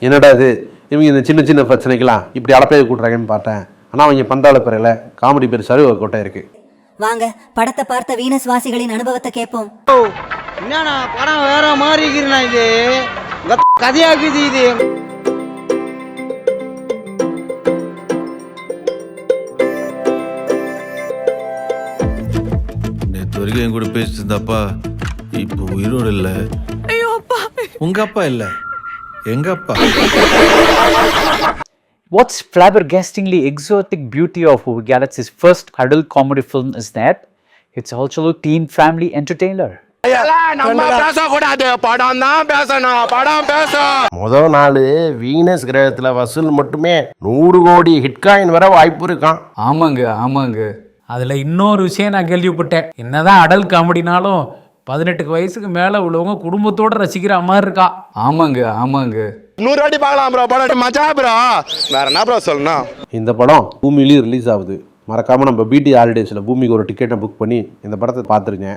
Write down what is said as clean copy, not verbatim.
என்னடா இது இவங்க இந்த சின்ன சின்ன பிரச்சனைக்கெல்லாம் இப்படி அளப்பையை கூட்டுறாங்கன்னு பார்த்தேன். ஆனால் அவங்க பந்தாள பிறையில் காமெடி பேர் சருவ கோட்டை இருக்கு. வாங்க படத்தை பார்த்த வீனஸ் வாசிகளின் அனுபவத்தை கேட்போம். என்னண்ணா படம் வேற மாதிரி இருக்கிறேண்ணா, இது கதையாக்குது இது. நேற்று வரைக்கும் என் கூட பேசிட்டு இருந்தாப்பா, இப்போ உயிரோடு இல்லை. உங்க அப்பா இல்ல, எங்க அப்பா. What's flabbergastingly exotic beauty of Movie Galaxy's first adult comedy film is that it's also a teen family entertainer. முதல் நாள் வீனஸ் கிரகத்தில் வசூல் மட்டுமே 100 கோடி ஹிட்காயின் வர வாய்ப்பு இருக்கான். ஆமாங்க. அதில் இன்னொரு விஷயம் நான் கேள்விப்பட்டேன். என்னதான் அடல் காமெடினாலும் 18 வயசுக்கு மேலே உள்ளவங்க குடும்பத்தோட ரசிக்கிற மாதிரி இருக்கா. ஆமாங்க 100 வாட்டி பார்க்கலாம் ப்ரோ, படம் மச்சா ப்ரோ. வேற என்ன ப்ரோ சொல்லணும். இந்த படம் பூமியிலையும் ரிலீஸ் ஆகுது. மறக்காமல் நம்ம பிடி ஹாலிடேஸில் பூமிக்கு ஒரு டிக்கெட்டை புக் பண்ணி இந்த படத்தை பார்த்துருங்க.